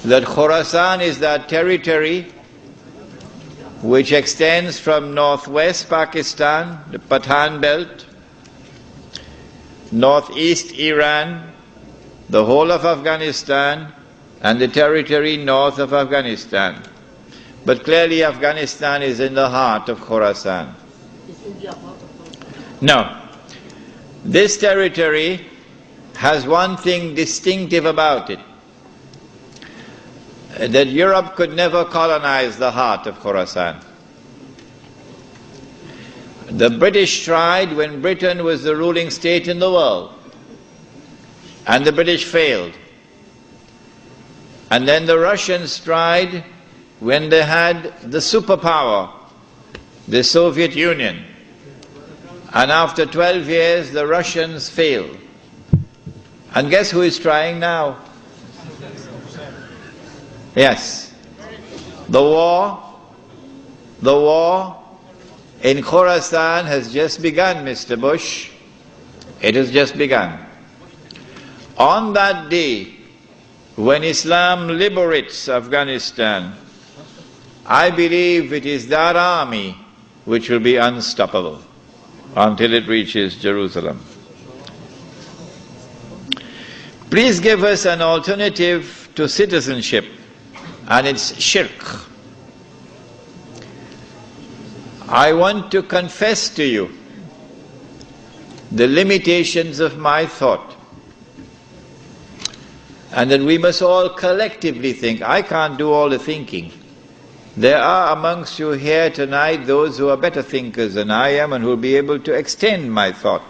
that Khorasan is that territory which extends from northwest Pakistan, the Pathan belt, northeast Iran, the whole of Afghanistan, and the territory north of Afghanistan. But clearly Afghanistan is in the heart of Khorasan. No. This territory has one thing distinctive about it, that Europe could never colonize the heart of Khorasan. The British tried when Britain was the ruling state in the world, and the British failed. And then the Russians tried when they had the superpower, the Soviet Union. And after 12 years, the Russians failed. And guess who is trying now? Yes. The war in Khorasan has just begun, Mr. Bush. It has just begun. On that day, when Islam liberates Afghanistan, I believe it is that army which will be unstoppable until it reaches Jerusalem. Please give us an alternative to citizenship, and it's shirk. I want to confess to you the limitations of my thought, and that we must all collectively think. I can't do all the thinking. There are amongst you here tonight those who are better thinkers than I am and who will be able to extend my thought.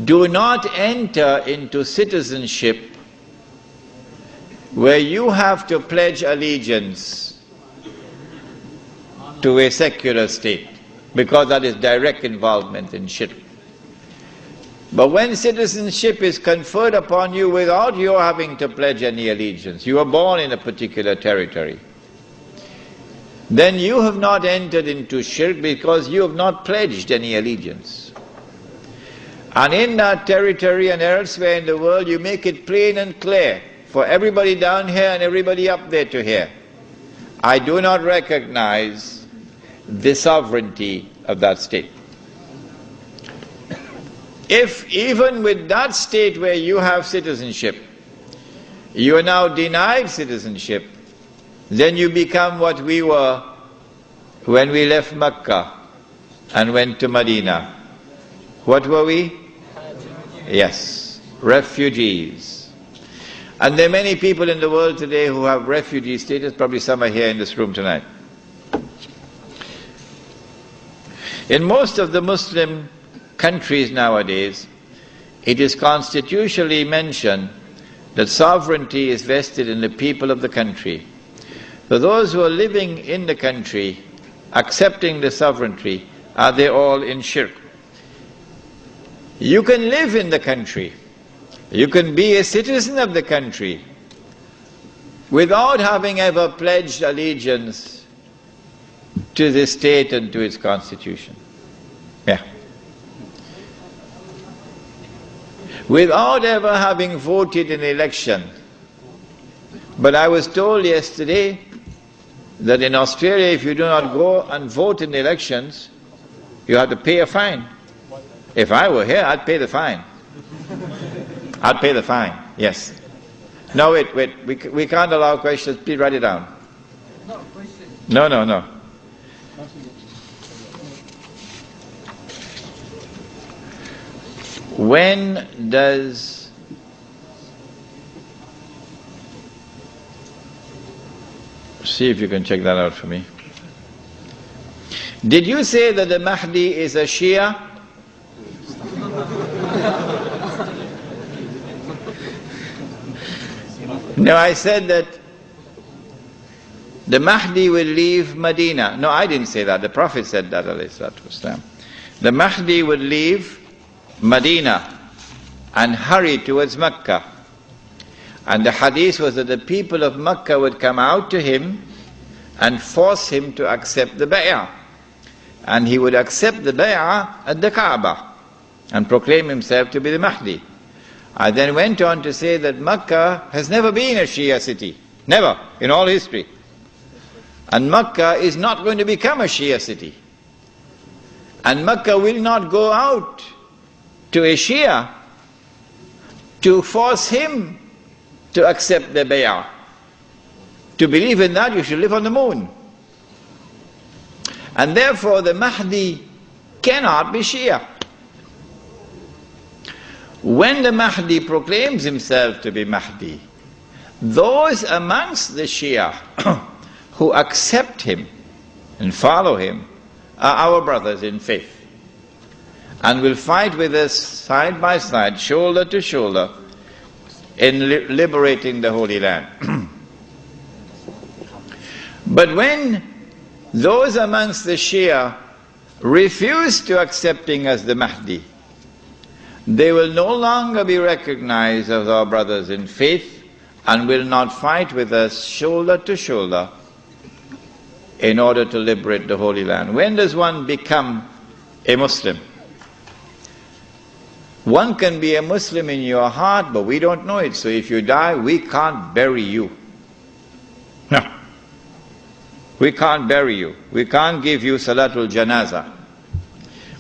Do not enter into citizenship where you have to pledge allegiance to a secular state, because that is direct involvement in shirk. But when citizenship is conferred upon you without your having to pledge any allegiance, you are born in a particular territory, then you have not entered into shirk because you have not pledged any allegiance. And in that territory and elsewhere in the world, you make it plain and clear for everybody down here and everybody up there to hear: I do not recognize the sovereignty of that state. If even with that state where you have citizenship, you are now denied citizenship, then you become what we were when we left Mecca and went to Medina. What were we? Yes, refugees. And there are many people in the world today who have refugee status. Probably some are here in this room tonight. In most of the Muslim countries nowadays, it is constitutionally mentioned that sovereignty is vested in the people of the country. So those who are living in the country, accepting the sovereignty, are they all in shirk? You can live in the country, you can be a citizen of the country without having ever pledged allegiance to the state and to its constitution. Yeah. Without ever having voted in an election. But I was told yesterday that in Australia, if you do not go and vote in the elections, you have to pay a fine. If I were here, I'd pay the fine. I'd pay the fine, yes. No, wait, we can't allow questions. Please write it down. No. When does see if you can check that out for me. Did you say that the Mahdi is a Shia? No, I said that the Mahdi will leave Medina. No, I didn't say that. The Prophet said that, alayhi salatu wasalam. The Mahdi would leave Medina and hurry towards Mecca. And the hadith was that the people of Mecca would come out to him and force him to accept the bay'ah. And he would accept the bay'ah at the Kaaba and proclaim himself to be the Mahdi. I then went on to say that Makkah has never been a Shia city. Never, in all history. And Makkah is not going to become a Shia city. And Makkah will not go out to a Shia to force him to accept the bay'ah. To believe in that, you should live on the moon. And therefore the Mahdi cannot be Shia. When the Mahdi proclaims himself to be Mahdi, those amongst the Shia who accept him and follow him are our brothers in faith and will fight with us side by side, shoulder to shoulder, in liberating the Holy Land. But when those amongst the Shia refuse to accept him as the Mahdi, they will no longer be recognized as our brothers in faith and will not fight with us shoulder to shoulder in order to liberate the Holy Land. When does one become a Muslim? One can be a Muslim in your heart, but we don't know it. So if you die, we can't bury you. No. We can't bury you. We can't give you Salatul Janazah.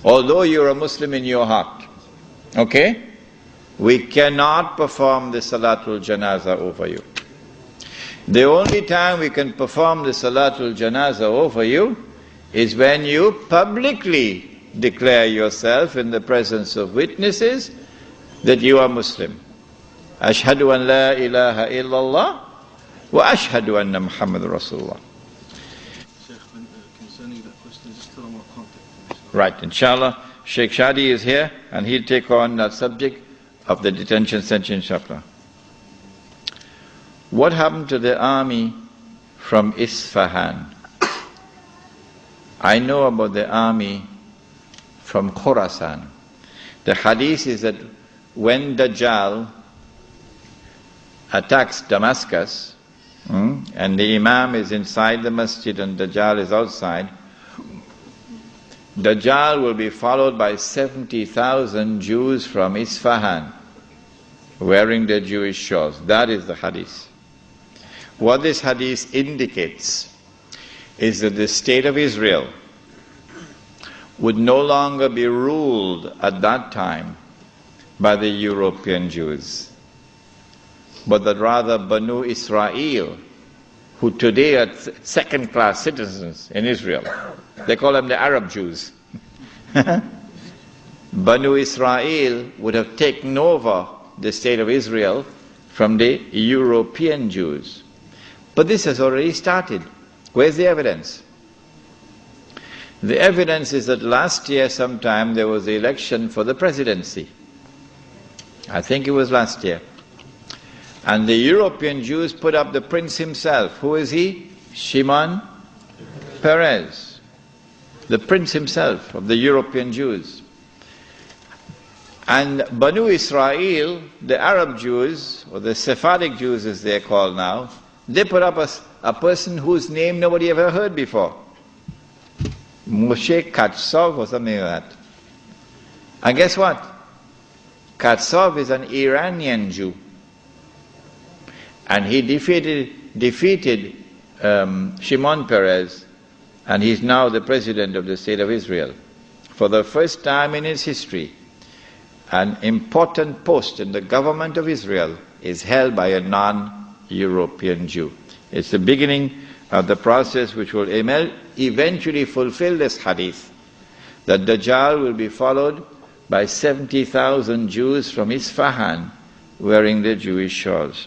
Although you're a Muslim in your heart. Okay? We cannot perform the Salatul Janazah over you. The only time we can perform the Salatul Janazah over you is when you publicly declare yourself in the presence of witnesses that you are Muslim. Ashhadu an la ilaha illallah wa ashhadu anna Muhammad Rasulullah. Sheikh, concerning that question, just tell them what context. Right, inshallah. Sheikh Shadi is here and he'll take on that subject of the detention center, inshallah. What happened to the army from Isfahan? I know about the army from Khorasan. The hadith is that when Dajjal attacks Damascus, and the Imam is inside the masjid and Dajjal is outside, Dajjal will be followed by 70,000 Jews from Isfahan wearing their Jewish shawls. That is the hadith. What this hadith indicates is that the state of Israel would no longer be ruled at that time by the European Jews, but that rather Banu Israel, who today are second-class citizens in Israel, they call them the Arab Jews. Banu Israel would have taken over the state of Israel from the European Jews. But this has already started. Where's the evidence? The evidence is that last year sometime there was the election for the presidency. I think it was last year. And the European Jews put up the prince himself. Who is he? Shimon Peres. The prince himself of the European Jews. And Banu Israel, the Arab Jews, or the Sephardic Jews as they are called now, they put up a person whose name nobody ever heard before. Moshe Katsov or something like that. And guess what? Katsov is an Iranian Jew. And he defeated Shimon Peres, and he's now the president of the state of Israel. For the first time in its history, an important post in the government of Israel is held by a non-European Jew. It's the beginning of the process which will eventually fulfill this hadith, that Dajjal will be followed by 70,000 Jews from Isfahan wearing their Jewish shawls.